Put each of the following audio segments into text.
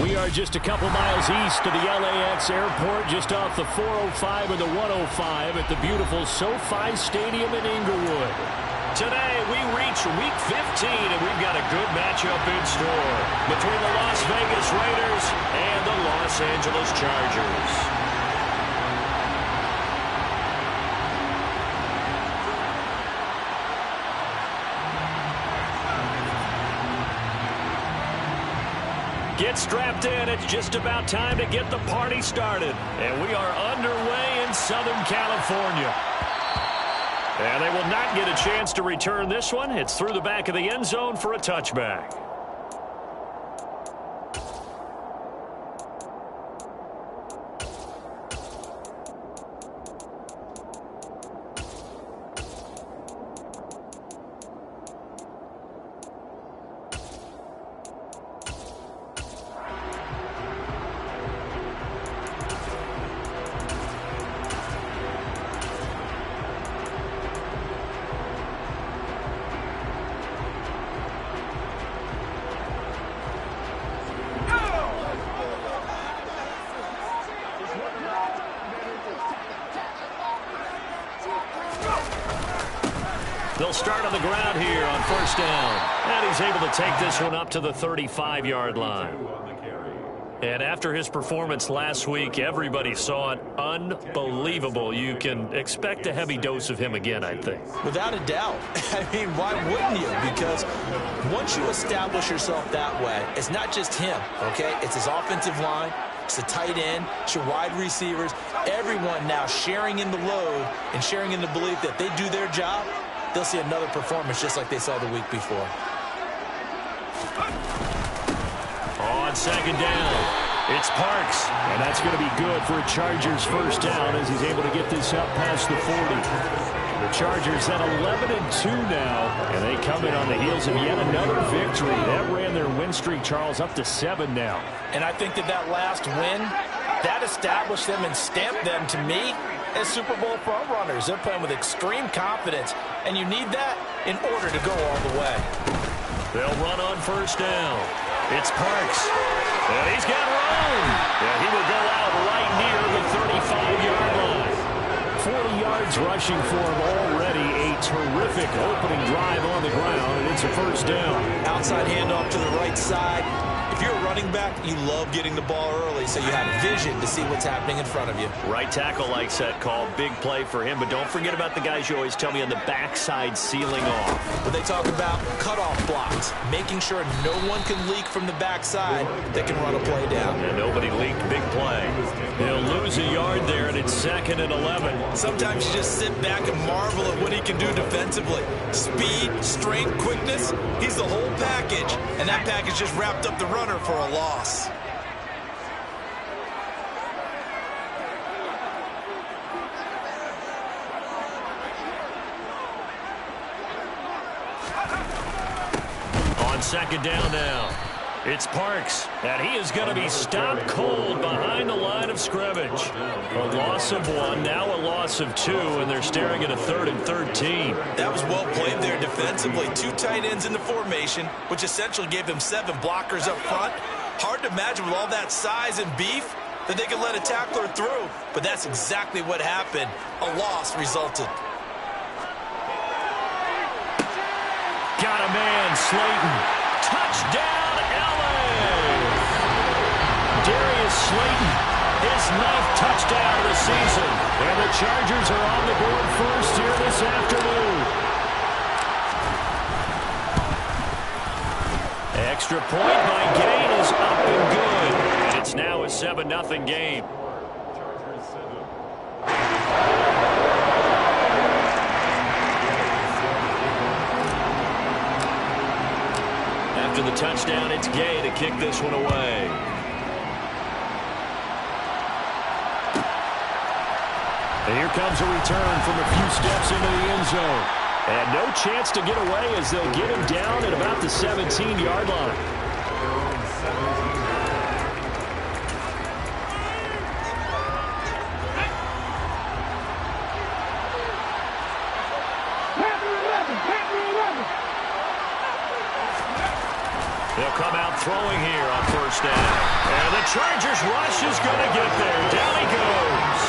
We are just a couple miles east of the LAX airport, just off the 405 and the 105 at the beautiful SoFi Stadium in Inglewood. Today, we reach Week 15, and we've got a good matchup in store between the Las Vegas Raiders and the Los Angeles Chargers. Get strapped in. It's just about time to get the party started. And we are underway in Southern California. And they will not get a chance to return this one. It's through the back of the end zone for a touchback. They'll start on the ground here on first down. And he's able to take this one up to the 35-yard line. And after his performance last week, everybody saw it. Unbelievable. You can expect a heavy dose of him again, I think. Without a doubt. I mean, why wouldn't you? Because once you establish yourself that way, it's not just him, okay? It's his offensive line. It's the tight end. It's your wide receivers. Everyone now sharing in the load and sharing in the belief that they do their job. They'll see another performance just like they saw the week before. On second down, it's Parks. And that's going to be good for a Chargers first down as he's able to get this up past the 40. The Chargers at 11-2 now, and they come in on the heels of yet another victory. That ran their win streak, Charles, up to 7 now. And I think that last win, that established them and stamped them, to me, as Super Bowl front runners. They're playing with extreme confidence, and you need that in order to go all the way. They'll run on first down. It's Parks. And he's got room. And he will go out right near the 35-yard line. 40 yards rushing for him already. A terrific opening drive on the ground, and it's a first down. Outside handoff to the right side. If you're a running back, you love getting the ball early, so you have vision to see what's happening in front of you. Right tackle likes that call. Big play for him, but don't forget about the guys you always tell me on the backside sealing off. When they talk about cutoff blocks, making sure no one can leak from the backside that can run a play down. And nobody leaked. Big play. He'll lose a yard there, and it's 2nd and 11. Sometimes you just sit back and marvel at what he can do defensively. Speed, strength, quickness, he's the whole package. And that package just wrapped up the runner for a loss. On second down now, it's Parks, and he is going to be stopped cold behind the line of scrimmage. A loss of 1, now a loss of 2, and they're staring at a 3rd and 13. That was well played there defensively. 2 tight ends in the formation, which essentially gave them 7 blockers up front. Hard to imagine with all that size and beef that they could let a tackler through, but that's exactly what happened. A loss resulted. Got a man, Slayton. Touchdown, LA! Darius Slayton, his 9th touchdown of the season. And the Chargers are on the board first here this afternoon. Extra point by Gain is up and good. And it's now a 7-0 game. After the touchdown, it's Gay to kick this one away. And here comes a return from a few steps into the end zone. And no chance to get away as they'll get him down at about the 17-yard line. They'll come out throwing here on first down. And the Chargers rush is going to get there. Down he goes.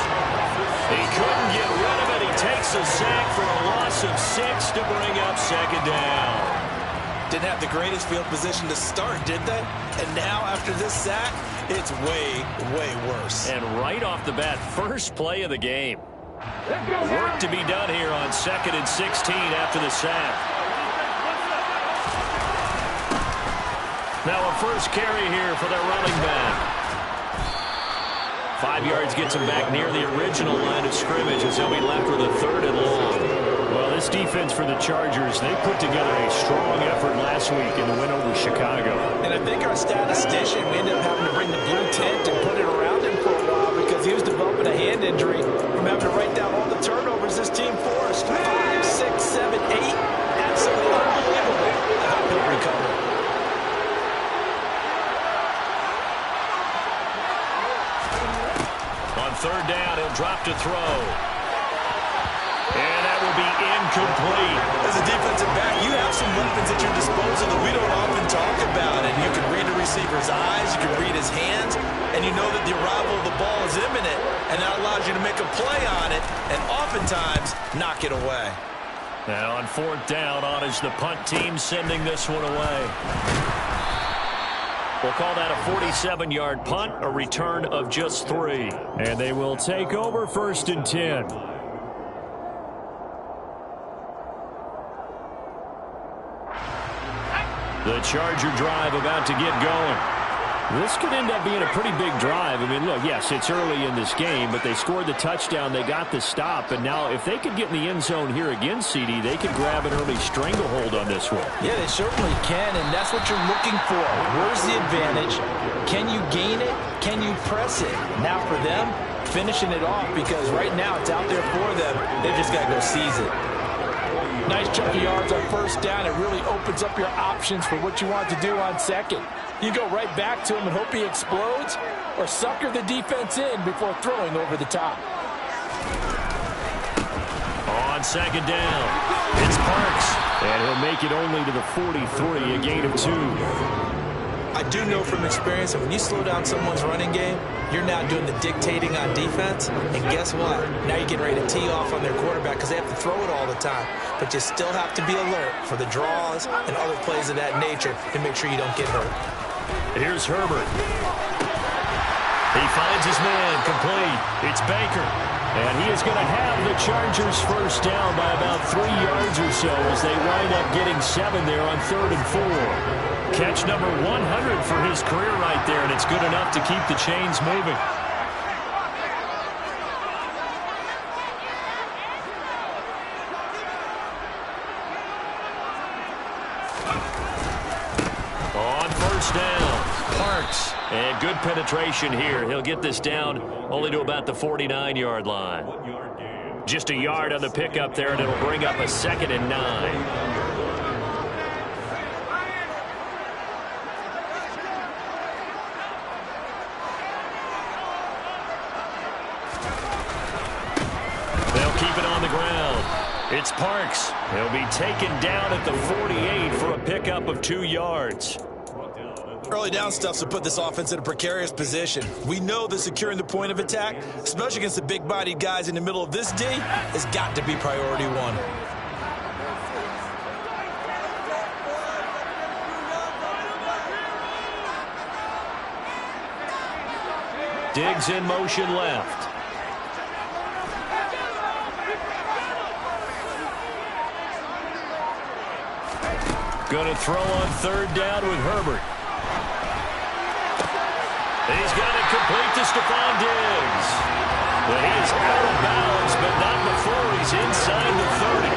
He couldn't get rid of it. He takes a sack for a loss of 6 to bring up second down. Didn't have the greatest field position to start, did they? And now, after this sack, it's way, way worse. And right off the bat, first play of the game. Work to be done here on 2nd and 16 after the sack. Now a first carry here for their running back. 5 yards gets him back near the original line of scrimmage as he'll be left with a 3rd and long. Well, this defense for the Chargers, they put together a strong effort last week in the win over Chicago. And I think our statistician, we ended up having to bring the blue tent and put it around him for a while because he was developing a hand injury from having to write down all the turnovers this team forced. 5, 6, 7, 8. Absolutely unbelievable how he'll recover. On 3rd down, he'll drop to throw. And that will be incomplete. As a defensive back, you have some weapons at your disposal that we don't often talk about. And you can read the receiver's eyes, you can read his hands, and you know that the arrival of the ball is imminent. And that allows you to make a play on it and oftentimes knock it away. Now on 4th down, on is the punt team sending this one away. We'll call that a 47-yard punt, a return of just 3. And they will take over 1st and 10. The Charger drive about to get going. This could end up being a pretty big drive. I mean, look, yes, it's early in this game, but they scored the touchdown. They got the stop. And now if they could get in the end zone here again, CD, they could grab an early stranglehold on this one. Yeah, they certainly can, and that's what you're looking for. Where's the advantage? Can you gain it? Can you press it? Now for them, finishing it off because right now it's out there for them. They've just got to go seize it. Nice chunk of yards on 1st down. It really opens up your options for what you want to do on 2nd. You go right back to him and hope he explodes, or sucker the defense in before throwing over the top. On 2nd down, it's Parks, and he'll make it only to the 43, a gain of 2. I do know from experience that when you slow down someone's running game, you're now doing the dictating on defense. And guess what? Now you're getting ready to tee off on their quarterback because they have to throw it all the time. But you still have to be alert for the draws and other plays of that nature to make sure you don't get hurt. Here's Herbert. He finds his man complete. It's Baker. And he is going to have the Chargers first down by about 3 yards or so as they wind up getting 7 there on 3rd and 4. Catch number 100 for his career right there, and it's good enough to keep the chains moving. On 1st down, Parks. And good penetration here. He'll get this down only to about the 49-yard line. Just a yard on the pickup there, and it'll bring up a 2nd and 9. It's Parks. He'll be taken down at the 48 for a pickup of 2 yards. Early down stuff to put this offense in a precarious position. We know that securing the point of attack, especially against the big-bodied guys in the middle of this D, has got to be priority 1. Diggs in motion left. Going to throw on 3rd down with Herbert. He's got it complete to Stephon Diggs. Well, he is out of bounds, but not before he's inside the 30.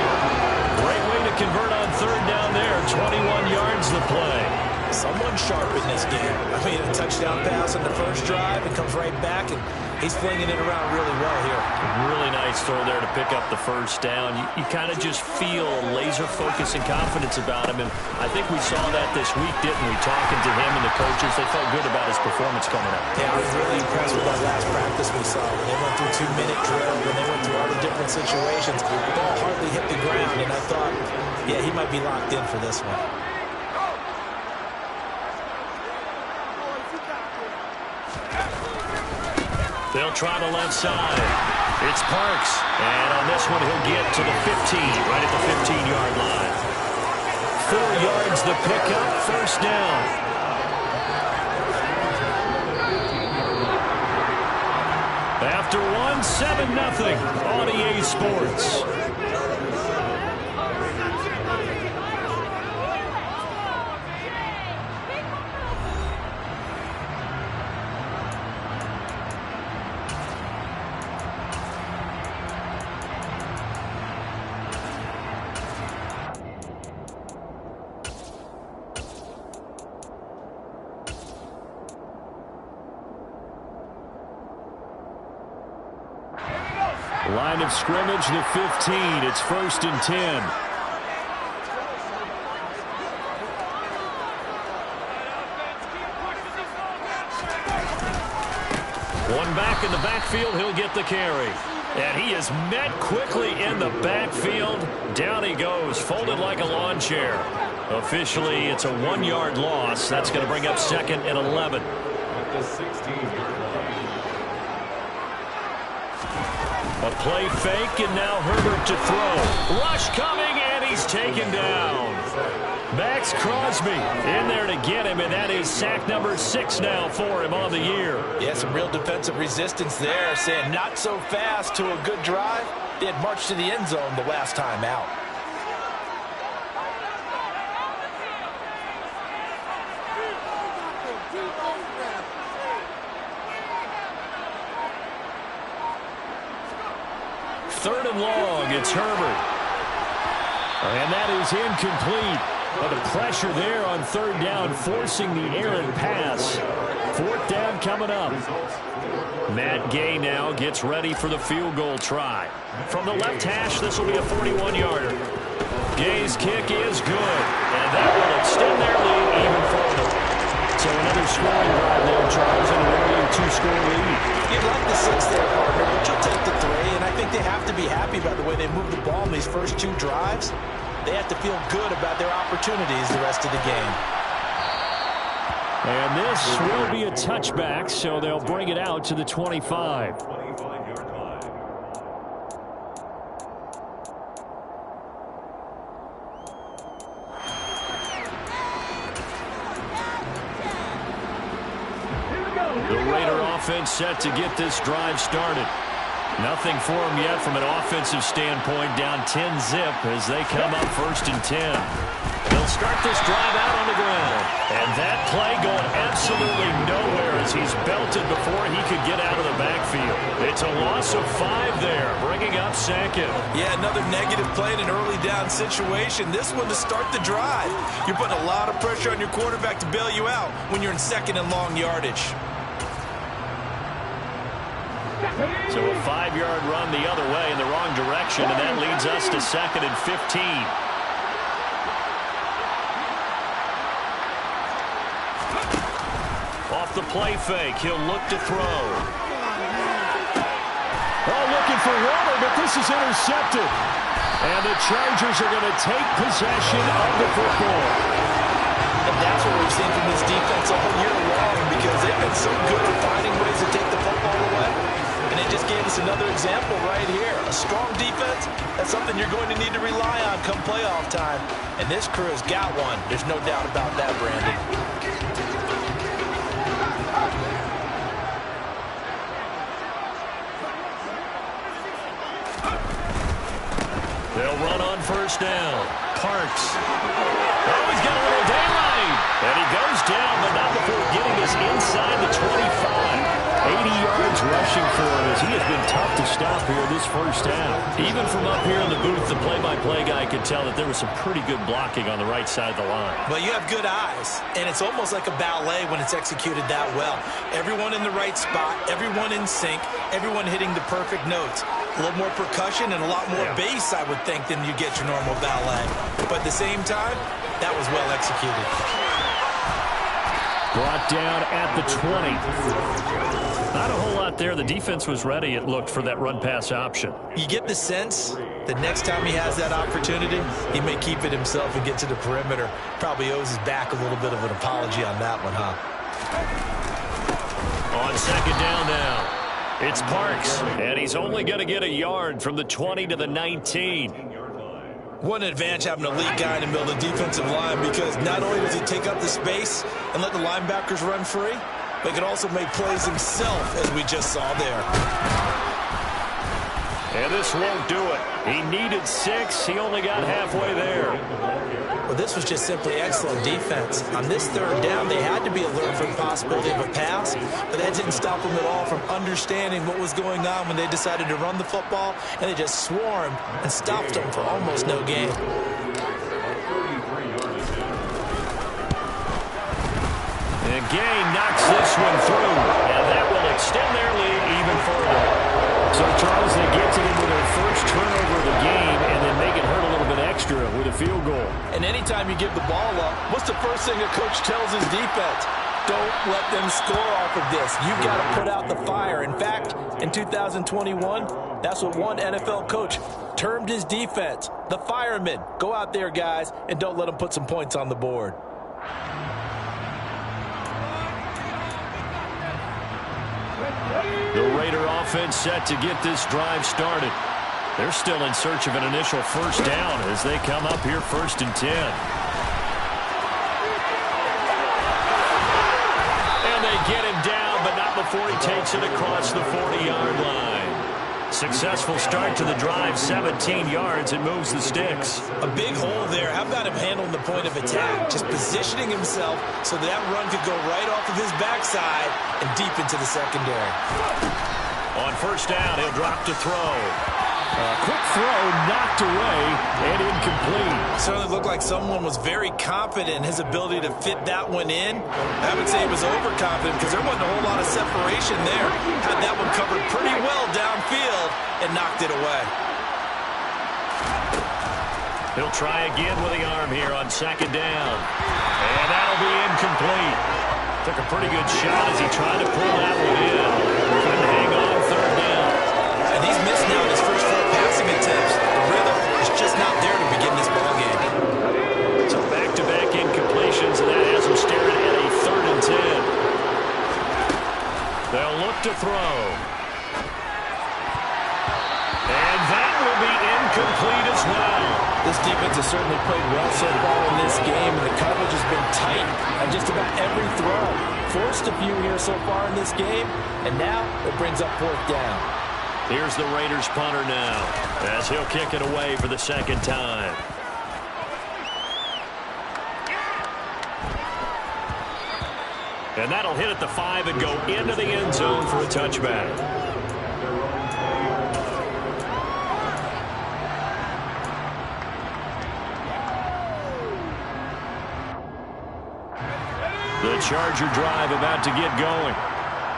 Great way to convert on 3rd down there. 21 yards the play. Someone sharp in this game. I mean, a touchdown pass on the first drive. It comes right back, and he's flinging it around really well here. Really nice throw there to pick up the first down. You kind of just feel laser focus and confidence about him, and I think we saw that this week, didn't we? Talking to him and the coaches, they felt good about his performance coming up. Yeah, I was really impressed with that last practice we saw. When they went through 2-minute drill, when they went through all the different situations, the ball hardly hit the ground, and I thought, yeah, he might be locked in for this one. They'll try the left side. It's Parks. And on this one, he'll get to the 15, right at the 15-yard line. 4 yards the pickup, first down. After one, 7-0 on EA Sports. Line of scrimmage, the 15. It's 1st and 10. One back in the backfield. He'll get the carry. And he is met quickly in the backfield. Down he goes, folded like a lawn chair. Officially, it's a 1-yard loss. That's going to bring up 2nd and 11. A play fake, and now Herbert to throw. Rush coming, and he's taken down. Max Crosby in there to get him, and that is sack number 6 now for him on the year. Yeah, some real defensive resistance there, saying not so fast to a good drive. They had marched to the end zone the last time out. Third and long, it's Herbert. And that is incomplete. But the pressure there on 3rd down, forcing the errant pass. 4th down coming up. Matt Gay now gets ready for the field goal try. From the left hash, this will be a 41-yarder. Gay's kick is good. And that will extend their lead even further. So another scoring drive there, Charles, and an early 2-score lead. You'd like the 6 there, partner, but you'll take the 3. And I think they have to be happy by the way they moved the ball in these first 2 drives. They have to feel good about their opportunities the rest of the game. And this will be a touchback, so they'll bring it out to the 25. The Raider offense set to get this drive started. Nothing for them yet from an offensive standpoint, down 10-zip as they come up 1st and 10. They'll start this drive out on the ground. And that play going absolutely nowhere as he's belted before he could get out of the backfield. It's a loss of 5 there, bringing up 2nd. Yeah, another negative play in an early down situation. This one to start the drive. You're putting a lot of pressure on your quarterback to bail you out when you're in 2nd and long yardage. So a 5-yard run the other way in the wrong direction, and that leads us to 2nd and 15. Off the play fake, he'll look to throw. Oh, looking for Warner, but this is intercepted. And the Chargers are going to take possession of the football. And that's what we've seen from this defense all year long, because they've been so good at finding ways to take the football away. And they just gave us another example right here. A strong defense, that's something you're going to need to rely on come playoff time. And this crew has got one. There's no doubt about that, Brandon. They'll run on 1st down. Parks. Oh, he's got a little daylight. And he goes down, but not before getting us inside the 25. 80 yards rushing for him as he has been tough to stop here this first half. Even from up here in the booth, the play-by-play guy could tell that there was some pretty good blocking on the right side of the line. Well, you have good eyes, and it's almost like a ballet when it's executed that well. Everyone in the right spot, everyone in sync, everyone hitting the perfect notes. A little more percussion and a lot more bass, I would think, than you get your normal ballet. But at the same time, that was well executed. Brought down at the 20. Not a whole lot there. The defense was ready, it looked, for that run-pass option. You get the sense that next time he has that opportunity, he may keep it himself and get to the perimeter. Probably owes his back a little bit of an apology on that one, huh? On 2nd down now. It's Parks, and he's only going to get a yard from the 20 to the 19. What an advantage having a elite guy in the middle of the defensive line, because not only does he take up the space and let the linebackers run free, but he can also make plays himself, as we just saw there. And this won't do it. He needed 6. He only got halfway there. Well, this was just simply excellent defense. On this third down, they had to be alert for the possibility of a pass, but that didn't stop them at all from understanding what was going on when they decided to run the football, and they just swarmed and stopped them for almost no gain. And Gay knocks this one through, and that will extend their lead even further. So, Charles, they get to them with their first turnover of the game and then make it hurt a little bit extra with a field goal. And anytime you give the ball up, what's the first thing a coach tells his defense? Don't let them score off of this. You've got to put out the fire. In fact, in 2021, that's what one NFL coach termed his defense, the firemen. Go out there, guys, and don't let them put some points on the board. The Raider offense set to get this drive started. They're still in search of an initial first down as they come up here 1st and 10. And they get him down, but not before he takes it across the 40-yard line. Successful start to the drive, 17 yards, and moves the sticks. A big hole there. How about him handling the point of attack? Just positioning himself so that run could go right off of his backside and deep into the secondary. On first down, he'll drop to throw. Quick throw, knocked away, and incomplete. Certainly looked like someone was very confident in his ability to fit that one in. I would say he was overconfident because there wasn't a whole lot of separation there. Had that one covered pretty well downfield and knocked it away. He'll try again with the arm here on 2nd down. And that'll be incomplete. Took a pretty good shot as he tried to pull that one in. Couldn't hang on 3rd down. And he's missed now in his first 4 passing attempts. The rhythm is just not there to begin this ballgame. So back-to-back incompletions, and that has him staring at a 3rd and 10. They'll look to throw. And that will be incomplete as well. This defense has certainly played well so far in this game, and the coverage has been tight on just about every throw. Forced a few here so far in this game, and now it brings up 4th down. Here's the Raiders punter now, as he'll kick it away for the 2nd time. And that'll hit at the 5 and go into the end zone for a touchback. The Charger drive about to get going.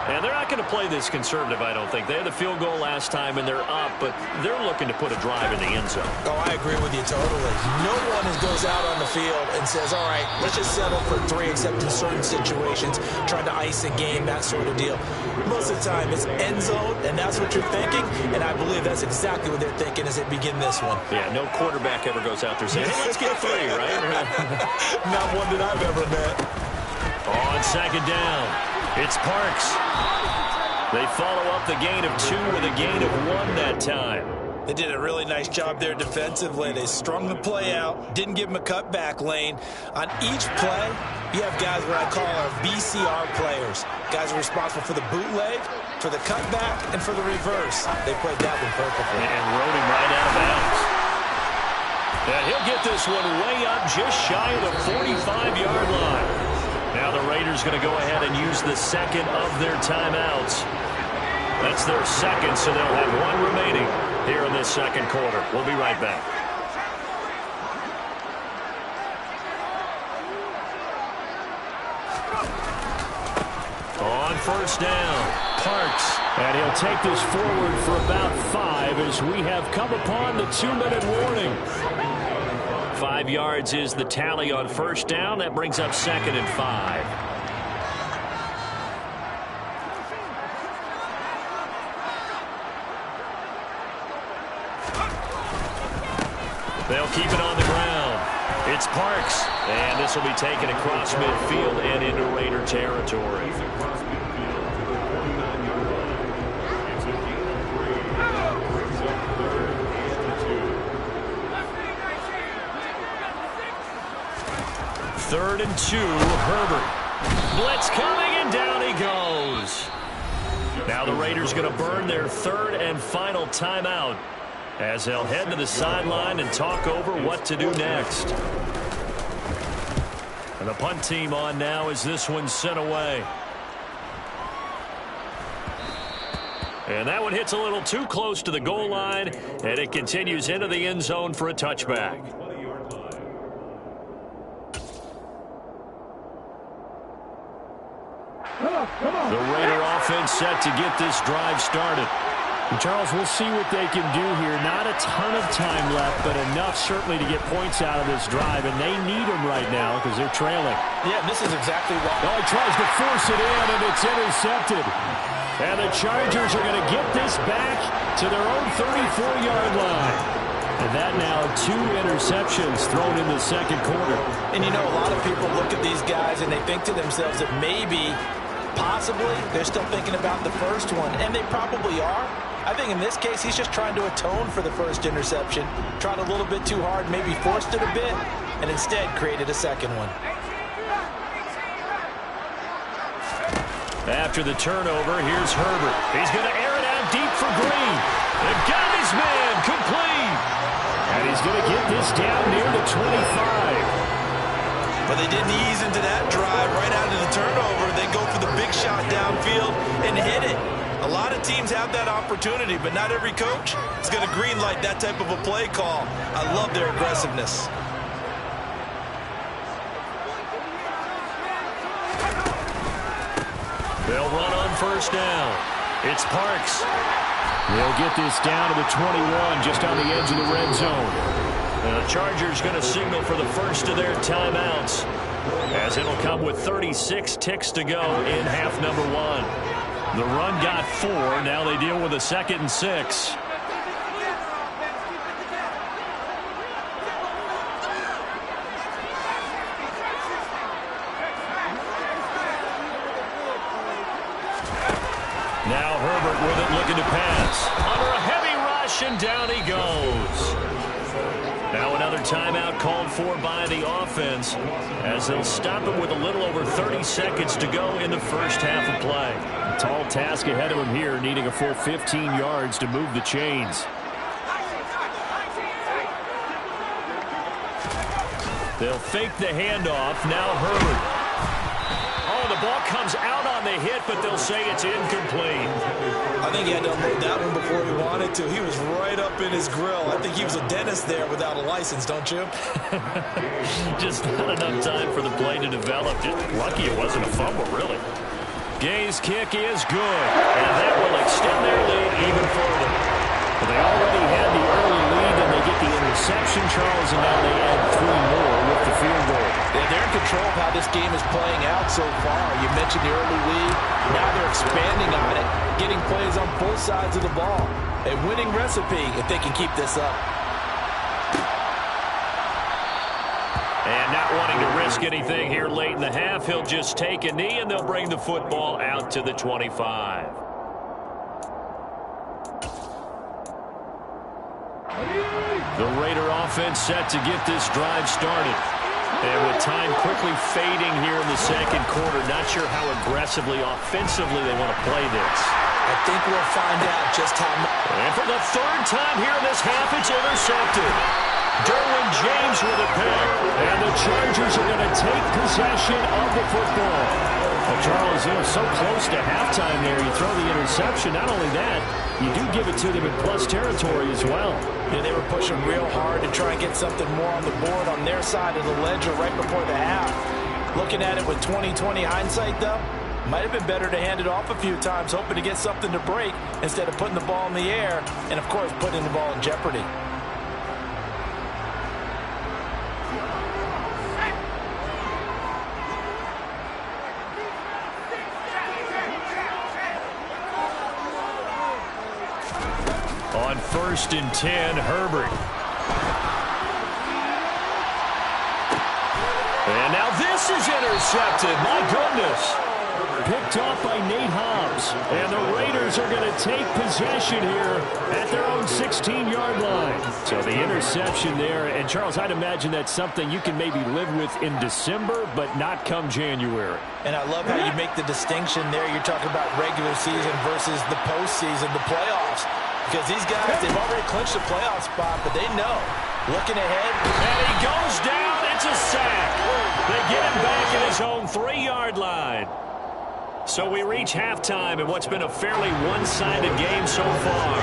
And they're not going to play this conservative, I don't think. They had the field goal last time, and they're up, but they're looking to put a drive in the end zone. Oh, I agree with you totally. No one goes out on the field and says, all right, let's just settle for 3, except in certain situations, trying to ice a game, that sort of deal. Most of the time, it's end zone, and that's what you're thinking, and I believe that's exactly what they're thinking as they begin this one. Yeah, no quarterback ever goes out there saying, hey, let's get 3, right? Not one that I've ever met. On 2nd down, it's Parks. They follow up the gain of 2 with a gain of 1 that time. They did a really nice job there defensively. They strung the play out, didn't give them a cutback lane. On each play, you have guys what I call our BCR players. Guys are responsible for the bootleg, for the cutback, and for the reverse. They played that one perfectly. And rode him right out of bounds. And he'll get this one way up just shy of the 45-yard line. Now the Raiders going to go ahead and use the 2nd of their timeouts. That's their 2nd, so they'll have 1 remaining here in this 2nd quarter. We'll be right back. On first down, Parks. And he'll take this forward for about 5 as we have come upon the 2-minute warning. 5 yards is the tally on first down. That brings up 2nd and 5. They'll keep it on the ground. It's Parks, and this will be taken across midfield and into Raider territory. 3rd and 2, Herbert. Blitz coming, and down he goes. Now the Raiders going to burn their 3rd and final timeout as they'll head to the sideline and talk over what to do next. And the punt team on now as this one's sent away. And that one hits a little too close to the goal line, and it continues into the end zone for a touchback. The Raider offense set to get this drive started. And Charles, we'll see what they can do here. Not a ton of time left, but enough certainly to get points out of this drive, and they need them right now because they're trailing. Yeah, this is exactly why. Oh, he tries to force it in, and it's intercepted. And the Chargers are going to get this back to their own 34-yard line. And that now 2 interceptions thrown in the second quarter. And you know, a lot of people look at these guys and they think to themselves that maybe, possibly, they're still thinking about the first one. And they probably are. I think in this case, he's just trying to atone for the first interception. Tried a little bit too hard, maybe forced it a bit, and instead created a second one. After the turnover, here's Herbert. He's going to air it out deep for Green. They've got his man complete. And he's going to get this down near the 25. But they didn't ease into that drive right out of the turnover. They go for the big shot downfield and hit it. A lot of teams have that opportunity, but not every coach is going to green light that type of a play call. I love their aggressiveness. They'll run on first down. It's Parks. They'll get this down to the 21, just on the edge of the red zone. And the Chargers going to signal for the first of their timeouts, as it'll come with 36 ticks to go in half number 1. The run got 4. Now they deal with a 2nd and 6. Now Herbert with it, looking to pass. Under a heavy rush, and down he goes. Now another timeout called for by the offense, as they'll stop it with a little over 30 seconds to go in the first half of play. A tall task ahead of him here, needing a full 15 yards to move the chains. They'll fake the handoff. Now Herbert. Oh, the ball comes out on the hit, but they'll say it's incomplete. I think he had to unload that one before he wanted to. He was right up in his grill. I think he was a dentist there without a license, don't you? Just not enough time for the play to develop. Just lucky it wasn't a fumble, really. Gay's kick is good, and that will extend their lead even further. Well, they already had the early lead, and they get the interception, Charles, and now they add 3 more with the field goal. Yeah, they're in control of how this game is playing out so far. You mentioned the early lead. Now they're expanding on it, getting plays on both sides of the ball. A winning recipe if they can keep this up. And not wanting to risk anything here late in the half, he'll just take a knee, and they'll bring the football out to the 25. The Raider offense set to get this drive started. And with time quickly fading here in the second quarter, not sure how aggressively, offensively they want to play this. I think we'll find out just how much. And for the 3rd time here in this half, it's intercepted. Derwin James with a pick. And the Chargers are going to take possession of the football. Well, Charles, so close to halftime there. You throw the interception. Not only that, you do give it to them in plus territory as well. Yeah, they were pushing real hard to try and get something more on the board on their side of the ledger right before the half. Looking at it with 20/20 hindsight, though, might have been better to hand it off a few times, hoping to get something to break instead of putting the ball in the air and, of course, putting the ball in jeopardy. On 1st and 10, Herbert. And now this is intercepted. My goodness. picked off by Nate Hobbs. And the Raiders are going to take possession here at their own 16-yard line. So the interception there. And, Charles, I'd imagine that's something you can maybe live with in December, but not come January. And I love how you make the distinction there. You're talking about regular season versus the postseason, the playoffs. Because these guys, they've already clinched a playoff spot, but they know. Looking ahead. And he goes down. It's a sack. They get him back at his own 3-yard line. So we reach halftime in what's been a fairly one-sided game so far.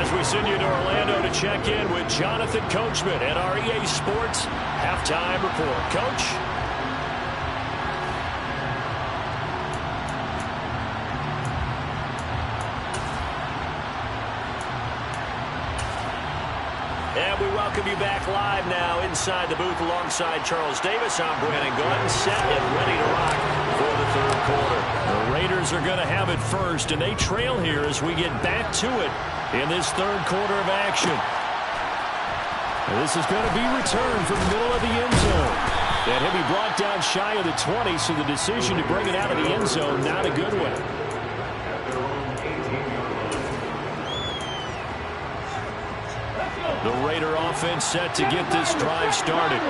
As we send you to Orlando to check in with Jonathan Coachman at our EA Sports Halftime Report. Coach? And we welcome you back live now inside the booth alongside Charles Davis. I'm Brandon Gaudin, set and ready to rock for the third quarter. The Raiders are going to have it first, and they trail here as we get back to it in this third quarter of action. And this is going to be returned from the middle of the end zone. And he'll be brought down shy of the 20, so the decision to bring it out of the end zone, not a good one. The Raider offense set to get this drive started.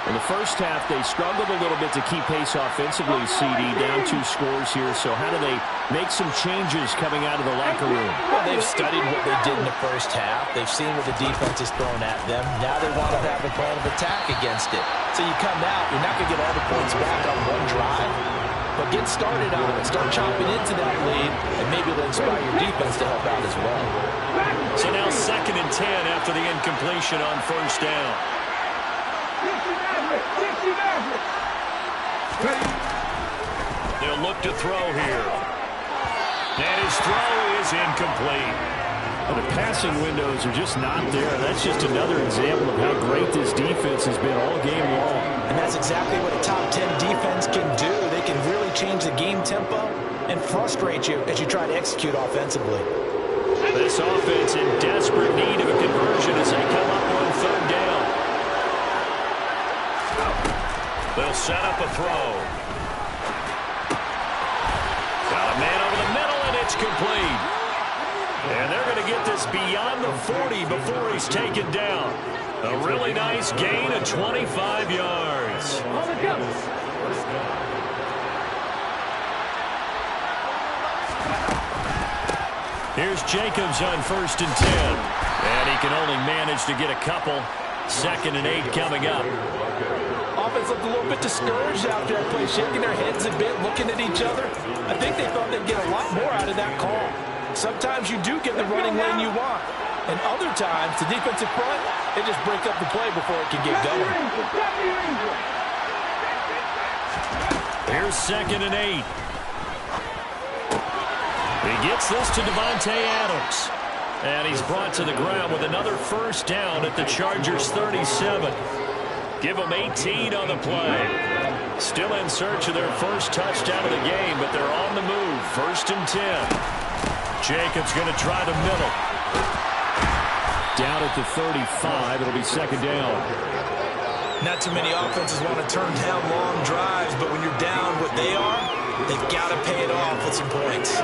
In the first half, they struggled a little bit to keep pace offensively, CD, down 2 scores here. So how do they make some changes coming out of the locker room? Well, they've studied what they did in the first half. They've seen what the defense is throwing at them. Now they want to have a plan of attack against it. So you come out, you're not going to get all the points back on one drive, but get started on it. Start chopping into that lead, and maybe it'll inspire your defense to help out as well. So now 2nd and 10 after the incompletion on first down. They'll look to throw here. And his throw is incomplete. Well, the passing windows are just not there. That's just another example of how great this defense has been all game long. And that's exactly what a top 10 defense can do. They can really change the game tempo and frustrate you as you try to execute offensively. This offense in desperate need of a conversion as they come up on third down. They'll set up a throw. Got a man over the middle, and it's complete. And they're going to get this beyond the 40 before he's taken down. A really nice gain of 25 yards. Here's Jacobs on 1st and 10. And he can only manage to get a couple. 2nd and 8 coming up. Offense looked a little bit discouraged after that play, shaking their heads a bit, looking at each other. I think they thought they'd get a lot more out of that call. Sometimes you do get the running lane you want. And other times, the defensive front, they just break up the play before it can get going. Here's 2nd and 8. He gets this to Davante Adams. And he's brought to the ground with another first down at the Chargers' 37. Give them 18 on the play. Still in search of their first touchdown of the game, but they're on the move. 1st and 10. Jacobs going to try the middle. Down at the 35, it'll be 2nd down. Not too many offenses want to turn down long drives, but when you're down what they are, they've got to pay it off with some points.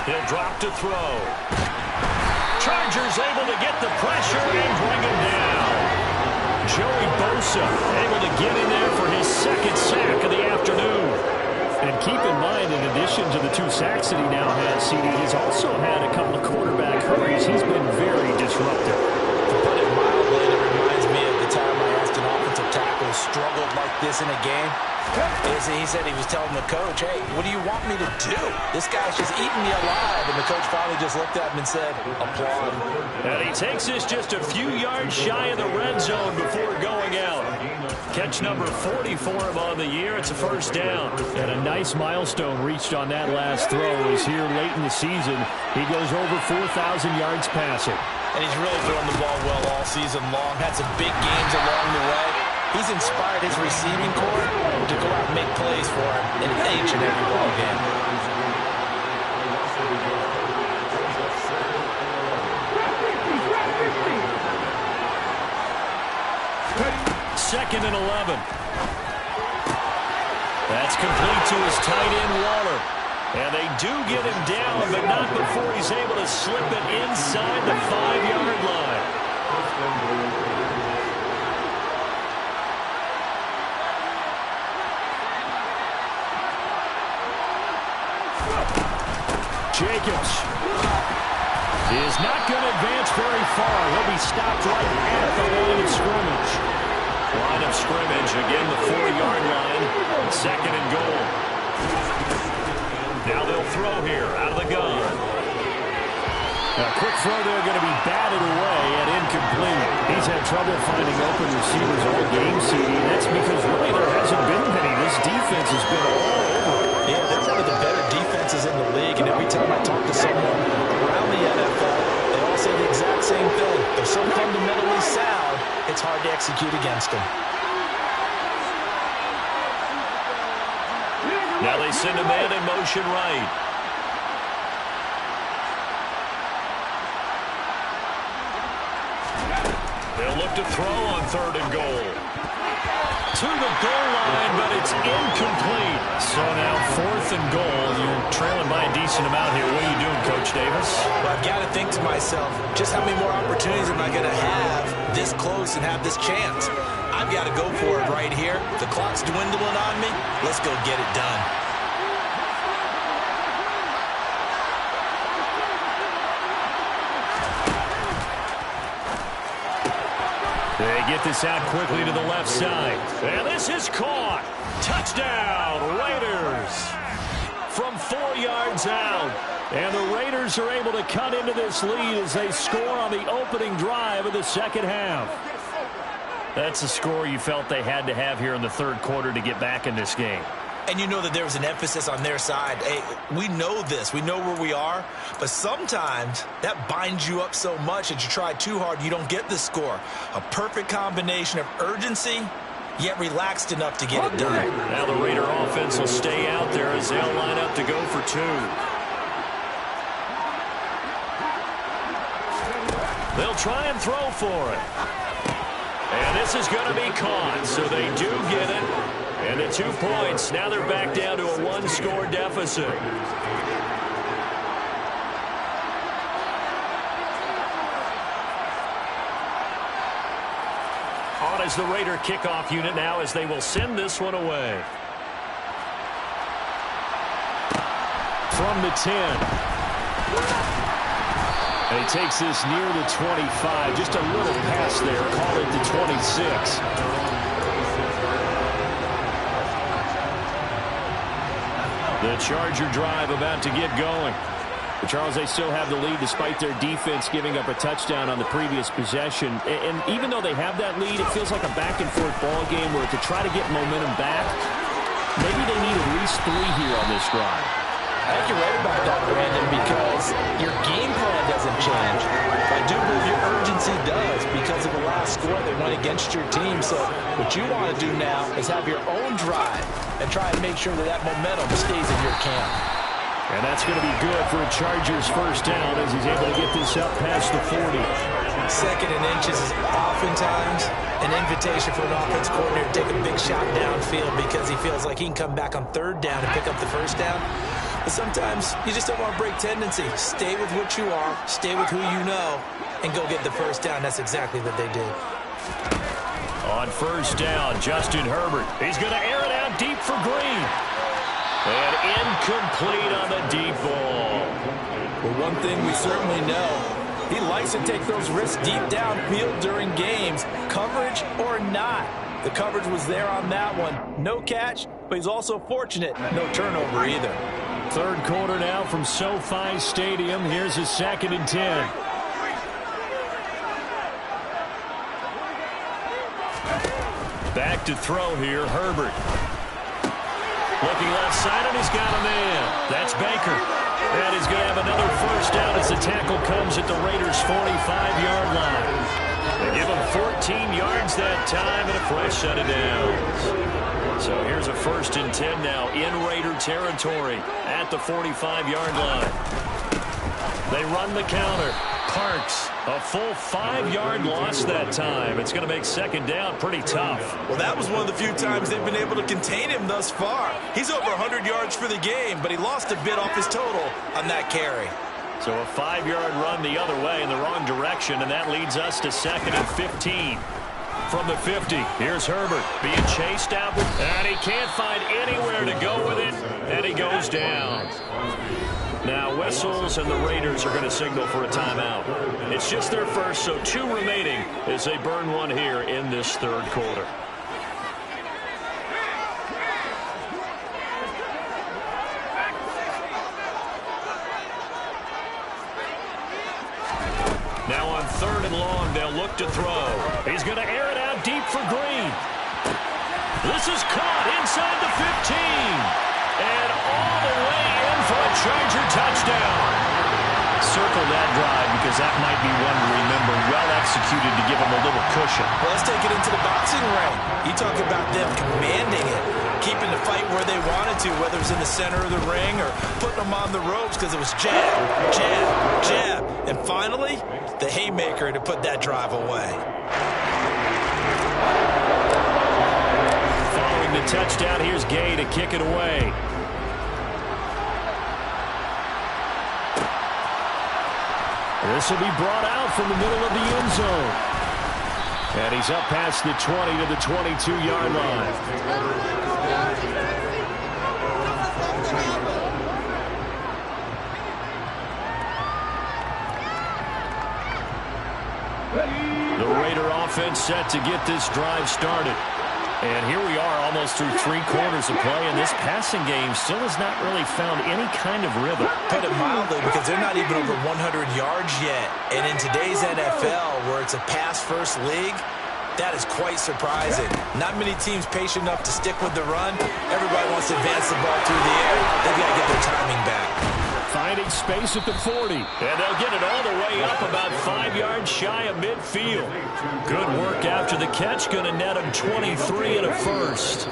He'll drop to throw. Chargers able to get the pressure and bring him down. Joey Bosa able to get in there for his 2nd sack of the afternoon. And keep in mind, in addition to the 2 sacks that he now has, CD, he's also had a couple of quarterback hurries. He's been very disruptive. To put it mildly, it reminds me of the time I asked an offensive tackle struggled like this in a game. He said he was telling the coach, hey, what do you want me to do? This guy's just eating me alive. And the coach finally just looked at him and said, applaud. And he takes this just a few yards shy of the red zone before going out. Catch number 40 for him on the year. It's a first down. And a nice milestone reached on that last throw is here late in the season. He goes over 4,000 yards passing. And he's really throwing the ball well all season long. Had some big games along the way. He's inspired his receiving corps to go out and make plays for him in each and every ball game. 2nd and 11. That's complete to his tight end, Waller. And they do get him down, but not before he's able to slip it inside the 5-yard line. Jacobs is not going to advance very far. He'll be stopped right at the line of scrimmage. Line of scrimmage, again the 4-yard line. 2nd and goal. Now they'll throw here out of the gun. A quick throw there going to be batted away and incomplete. He's had trouble finding open receivers all game, CD. That's because really there hasn't been many. This defense has been all over. Yeah, they're one of the better defenses in the league, and every time I talk to someone around the NFL, they all say the exact same thing. They're so fundamentally sound, it's hard to execute against them. Now they send a man in motion right. They'll look to throw on 3rd and goal. To the goal line, but it's incomplete. So now 4th and goal. You're trailing by a decent amount here. What are you doing, Coach Davis? Well, I've got to think to myself, just how many more opportunities am I going to have this close and have this chance? I've got to go for it right here. The clock's dwindling on me. Let's go get it done. They get this out quickly to the left side. And this is caught. Touchdown, Raiders. From 4 yards out. And the Raiders are able to cut into this lead as they score on the opening drive of the 2nd half. That's the score you felt they had to have here in the 3rd quarter to get back in this game. And you know that there was an emphasis on their side. Hey, we know this. We know where we are. But sometimes that binds you up so much that you try too hard, you don't get the score. A perfect combination of urgency, yet relaxed enough to get it done. Now the Raider offense will stay out there as they'll line up to go for 2. They'll try and throw for it. And this is going to be caught, so they do get it. And the 2 points, now they're back down to a 1-score deficit. On is the Raider kickoff unit now as they will send this one away. From the 10. And he takes this near the 25. Just a little pass there. Call it the 26. The Charger drive about to get going. But Charles, they still have the lead despite their defense giving up a touchdown on the previous possession. And even though they have that lead, it feels like a back-and-forth ball game where to try to get momentum back, maybe they need at least 3 here on this drive. I think you're right about that, Brandon, because your game plan doesn't change. I do believe your urgency does because of the last score they went against your team. So what you want to do now is have your own drive and try and make sure that that momentum stays in your camp. And that's going to be good for a Chargers first down as he's able to get this up past the 40. 2nd and inches is oftentimes an invitation for an offense coordinator to take a big shot downfield because he feels like he can come back on 3rd down and pick up the first down. But sometimes you just don't want to break tendency. Stay with what you are, stay with who you know, and go get the first down. That's exactly what they did. On first down, Justin Herbert. He's going to air it out deep for Green. And incomplete on the deep ball. Well, one thing we certainly know, he likes to take those risks deep downfield during games, coverage or not. The coverage was there on that one. No catch, but he's also fortunate. No turnover either. 3rd quarter now from SoFi Stadium. Here's a 2nd and 10. Back to throw here, Herbert. Looking left side, and he's got a man. That's Baker. And he's going to have another first down as the tackle comes at the Raiders' 45-yard line. They give him 14 yards that time and a fresh set of downs. So here's a 1st and 10 now in Raider territory at the 45-yard line. They run the counter. Parks, a full 5-yard loss that time. It's going to make second down pretty tough. Well, that was one of the few times they've been able to contain him thus far. He's over 100 yards for the game, but he lost a bit off his total on that carry. So a 5-yard run the other way in the wrong direction, and that leads us to 2nd and 15. From the 50, here's Herbert being chased out, and he can't find anywhere to go with it, and he goes down. Now whistles, and the Raiders are going to signal for a timeout. It's just their first, so 2 remaining as they burn one here in this third quarter. Now on 3rd and long, they'll look to throw. He's going to air it out deep for Green. This is caught inside the 15. And all the way in for a Charger touchdown. Circle that drive because that might be one to remember. Well executed to give him a little cushion. Well, let's take it into the boxing ring. You talk about them commanding it, keeping the fight where they wanted to, whether it was in the center of the ring or putting them on the ropes because it was jab, jab, jab. And finally, the haymaker to put that drive away. Following the touchdown, here's Gay to kick it away. This will be brought out from the middle of the end zone. And he's up past the 20 to the 22-yard line. The Raider offense set to get this drive started. And here we are almost through 3 quarters of play, and this passing game still has not really found any kind of rhythm. Put it mildly, because they're not even over 100 yards yet. And in today's NFL, where it's a pass-first league, that is quite surprising. Not many teams patient enough to stick with the run. Everybody wants to advance the ball through the air. They've got to get their timing back. Finding space at the 40. And they'll get it all the way up about 5 yards shy of midfield. Good work after the catch. Going to net him 23 and a first.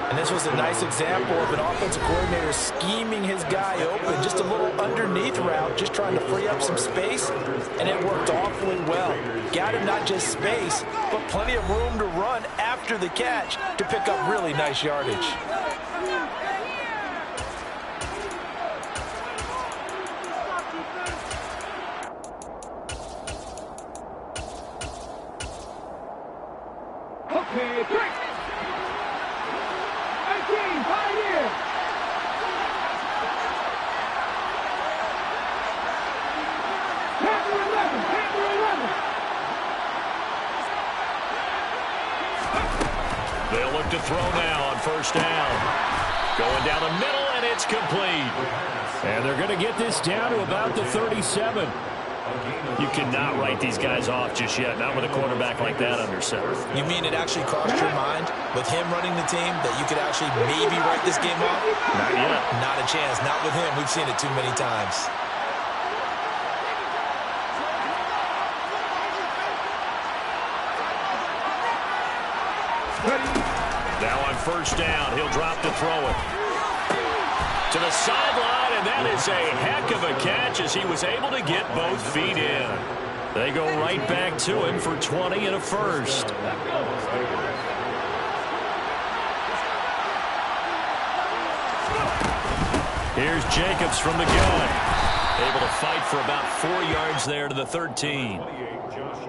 And this was a nice example of an offensive coordinator scheming his guy open. Just a little underneath route, just trying to free up some space. And it worked awfully well. Got him not just space, but plenty of room to run after the catch to pick up really nice yardage. Okay, 3. 18, Pioneer. Panther 11, Panther 11. They'll look to throw now on first down. Going down the middle, and it's complete. And they're going to get this down to about the 37. You cannot write these guys off just yet, not with a quarterback like that under center. You mean it actually crossed your mind with him running the team that you could actually maybe write this game off? Not yet. Not a chance. Not with him. We've seen it too many times. Now on first down, he'll drop to throw it. To the sideline, and that is a heck of a catch as he was able to get both feet in. They go right back to him for 20 and a first. Here's Jacobs from the gun. Able to fight for about 4 yards there to the 13.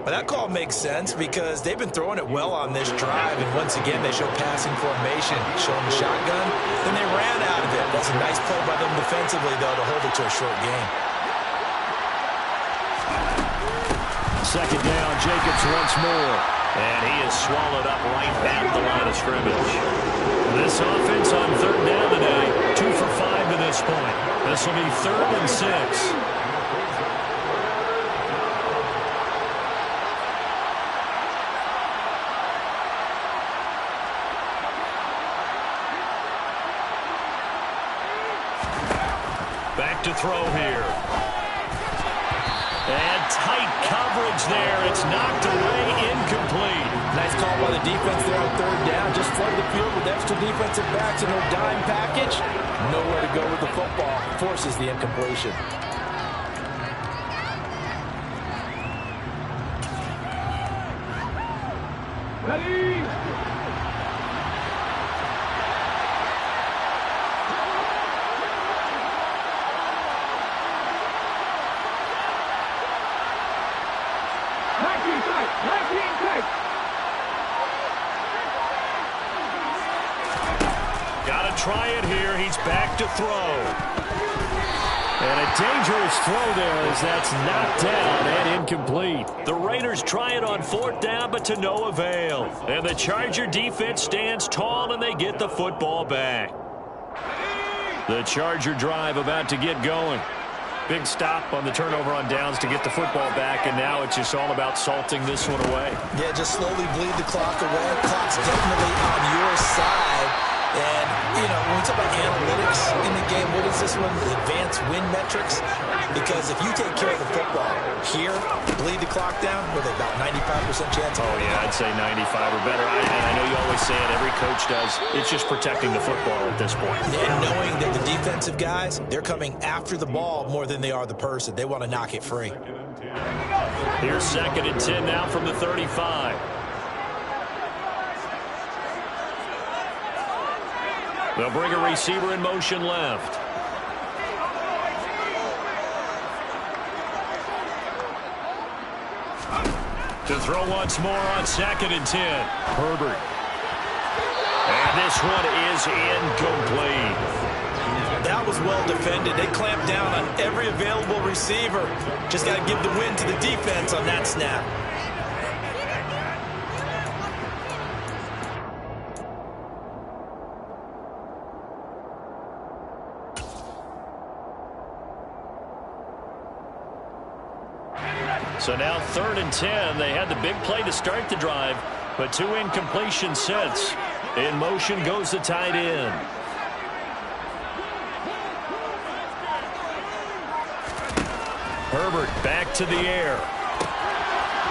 But that call makes sense because they've been throwing it well on this drive, and once again they show passing formation, showing the shotgun, then they ran out of it. That's a nice play by them defensively, though, to hold it to a short game. Second down, Jacobs once more, and he is swallowed up right at the line of scrimmage. This offense on third down today, 2 for 5 to this point. This will be 3rd and 6. To throw here. And tight coverage there. It's knocked away, incomplete. Nice call by the defense there on third down. Just flood the field with extra defensive backs and no dime package. Nowhere to go with the football. Forces the incompletion. Ready? Got to try it here. He's back to throw. And a dangerous throw there as that's knocked down and incomplete. The Raiders try it on 4th down, but to no avail. And the Charger defense stands tall, and they get the football back. The Charger drive about to get going. Big stop on the turnover on downs to get the football back, and now it's just all about salting this one away. Yeah, just slowly bleed the clock away. Clock's definitely on your side. And, you know, when we talk about analytics in the game, what is this one? The advanced win metrics? Because if you take care of the football here, bleed the clock down, with about 95% chance. Oh, yeah, I'd say 95 or better. And I know you always say it, every coach does. It's just protecting the football at this point. And knowing that the defensive guys, they're coming after the ball more than they are the person. They want to knock it free. Here's 2nd and 10 now from the 35. They'll bring a receiver in motion left. To throw once more on 2nd and 10. Herbert. And this one is incomplete. That was well defended. They clamped down on every available receiver. Just got to give the win to the defense on that snap. So now 3rd and 10. They had the big play to start the drive, but 2 incompletion sets. In motion goes the tight end. Herbert back to the air.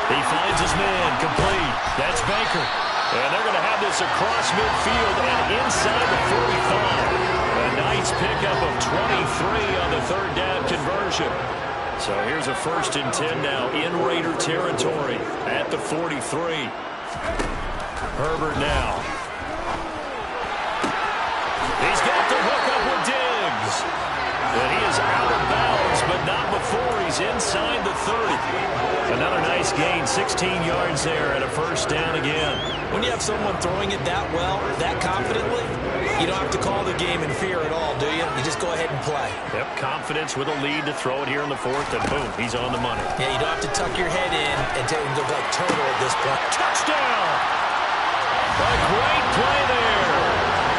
He finds his man, complete. That's Baker. And they're going to have this across midfield and inside the 45. A nice pickup of 23 on the 3rd down conversion. So here's a 1st and 10 now in Raider territory at the 43. Herbert now. He's got the hook up with Diggs. And he is out of bounds, but not before he's inside the 30. Another nice gain, 16 yards there and a 1st down again. When you have someone throwing it that well, that confidently, you don't have to call the game in fear at all, do you? You just go ahead and play. Yep, confidence with a lead to throw it here in the 4th, and boom, he's on the money. Yeah, you don't have to tuck your head in and take him to like turtle at this point. Touchdown! A great play there.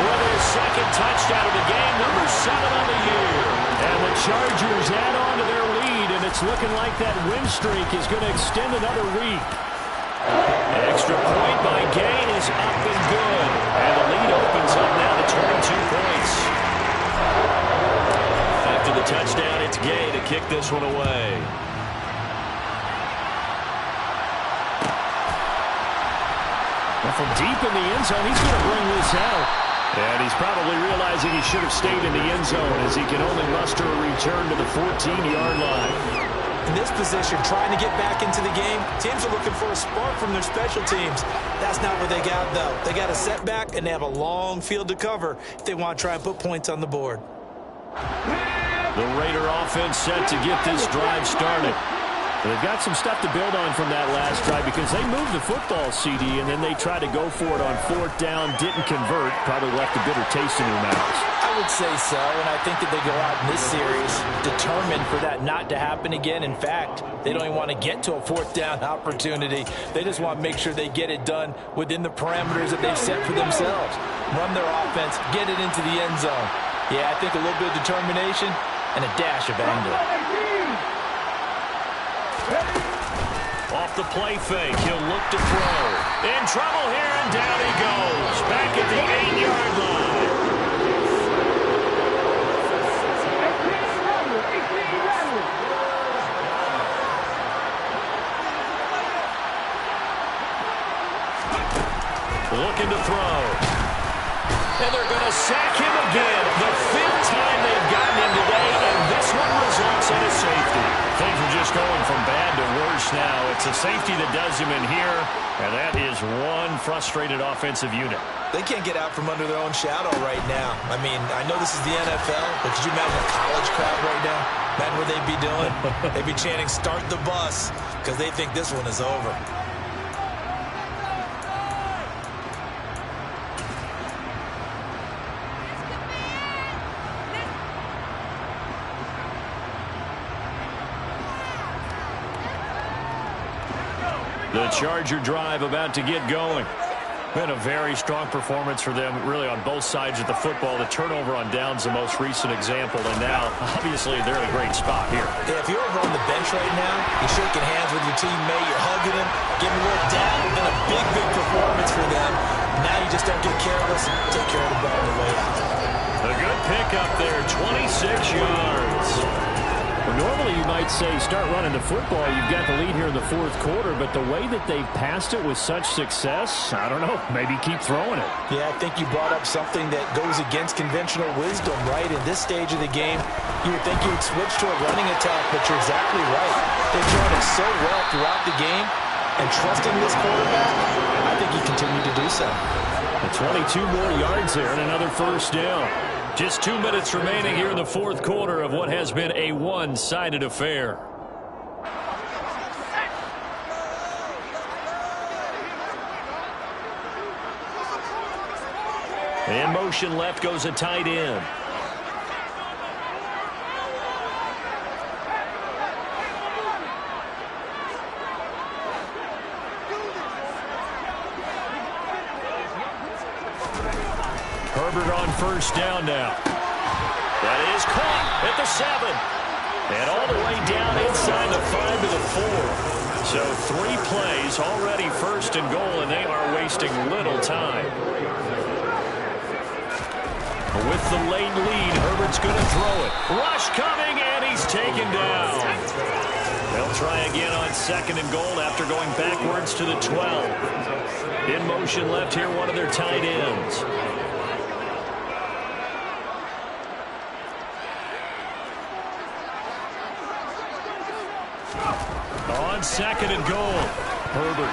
With his 2nd touchdown of the game, number 7 on the year. And the Chargers add on to their lead, and it's looking like that win streak is going to extend another week. Extra point by Gain is up and good. And the lead opens up now to 22 points. After the touchdown, it's Gay to kick this one away. And from deep in the end zone, he's going to bring this out. And he's probably realizing he should have stayed in the end zone as he can only muster a return to the 14-yard line. In this position, trying to get back into the game, teams are looking for a spark from their special teams. That's not what they got, though. They got a setback, and they have a long field to cover if they want to try and put points on the board. The Raider offense set to get this drive started. They've got some stuff to build on from that last drive because they moved the football, CD, and then they tried to go for it on 4th down, didn't convert, probably left a bitter taste in their mouths. I would say so, and I think that they go out in this series determined for that not to happen again. In fact, they don't even want to get to a 4th down opportunity. They just want to make sure they get it done within the parameters that they've set for themselves. Run their offense, get it into the end zone. Yeah, I think a little bit of determination and a dash of anger. Off the play fake, he'll look to throw. In trouble here, and down he goes. Back at the 8-yard line. Looking to throw. And they're going to sack him again. The 5th time they've gotten him today, and this one results in a safety. Things are just going from bad to worse rush now. It's a safety that does him in here, and that is one frustrated offensive unit. They can't get out from under their own shadow right now. I mean, I know this is the NFL, but could you imagine a college crowd right now? Imagine what they'd be doing. They'd be chanting, "Start the bus," because they think this one is over. The Charger drive about to get going. Been a very strong performance for them, really, on both sides of the football. The turnover on downs, the most recent example, and now, obviously, they're in a great spot here. Yeah, if you're over on the bench right now, you're shaking hands with your teammate, you're hugging him, giving a little dap. It's been a big, big performance for them. Now you just don't get careless and take care of the ball on the way out. A good pickup there, 26 yards. Well, normally you might say start running the football. You've got the lead here in the fourth quarter, but the way that they've passed it with such success, I don't know, maybe keep throwing it. Yeah, I think you brought up something that goes against conventional wisdom, right? In this stage of the game, you would think you would switch to a running attack, but you're exactly right. They've done it so well throughout the game, and trusting this quarterback, I think he continued to do so. 22 more yards there and another first down. Just 2 minutes remaining here in the fourth quarter of what has been a one-sided affair. In motion left goes a tight end. Herbert on first down now. That is caught at the 7. And all the way down inside the 5 to the 4. So 3 plays already first and goal, and they are wasting little time. With the late lead, Herbert's going to throw it. Rush coming, and he's taken down. They'll try again on second and goal after going backwards to the 12. In motion left here, one of their tight ends. On second and goal, Herbert.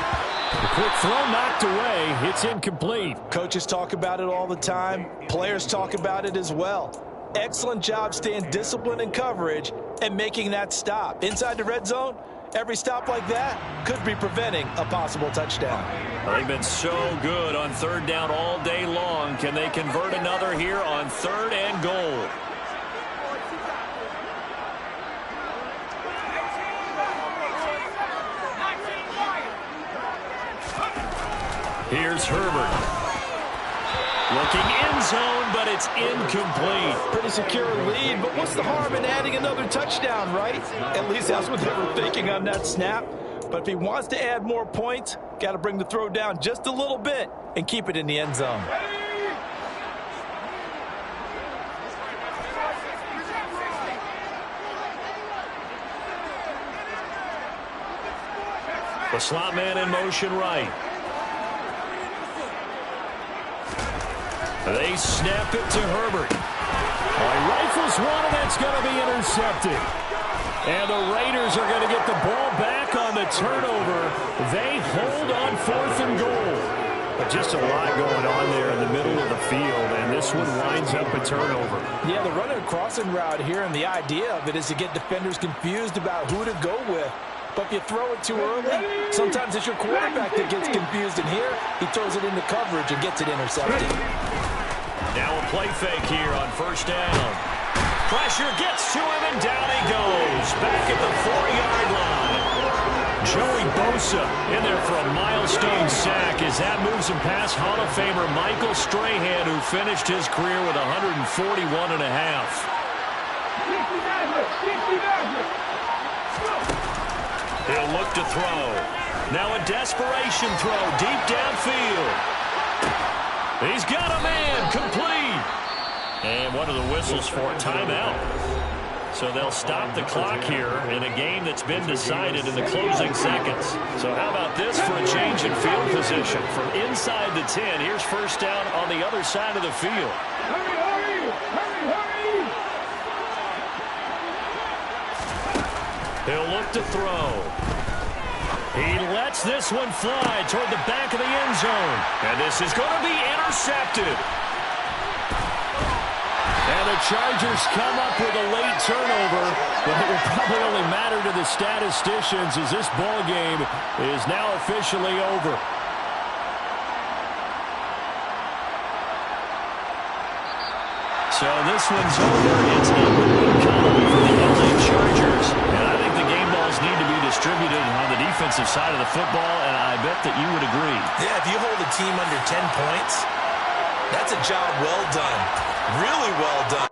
The quick throw knocked away. It's incomplete. Coaches talk about it all the time. Players talk about it as well. Excellent job staying disciplined in coverage and making that stop. Inside the red zone, every stop like that could be preventing a possible touchdown. They've been so good on third down all day long. Can they convert another here on third and goal? Here's Herbert. Looking end zone, but it's incomplete. Pretty secure lead, but what's the harm in adding another touchdown, right? At least that's what they were thinking on that snap. But if he wants to add more points, got to bring the throw down just a little bit and keep it in the end zone. The slot man in motion right. They snap it to Herbert. He rifles one, and that's going to be intercepted. And the Raiders are going to get the ball back on the turnover. They hold on fourth and goal. But just a lot going on there in the middle of the field, and this one winds up a turnover. Yeah, the running crossing route here, and the idea of it is to get defenders confused about who to go with. But if you throw it too early, sometimes it's your quarterback that gets confused. And here, he throws it into coverage and gets it intercepted. Now a play fake here on first down. Pressure gets to him, and down he goes. Back at the 4-yard line. Joey Bosa in there for a milestone sack as that moves him past Hall of Famer Michael Strahan, who finished his career with 141 and a half. He'll look to throw. Now a desperation throw deep downfield. He's got a man, complete. And one of the whistles for a timeout. So they'll stop the clock here in a game that's been decided in the closing seconds. So how about this for a change in field position? From inside the 10, here's first down on the other side of the field. He'll look to throw. He lets this one fly toward the back of the end zone. And this is going to be intercepted. And the Chargers come up with a late turnover, but it will probably only matter to the statisticians as this ball game is now officially over. So this one's over. It's in the win column for the LA Chargers. And I think the game balls need to be distributed on the defensive side of the football, and I bet that you would agree. Yeah, if you hold a team under 10 points, that's a job well done. Really well done.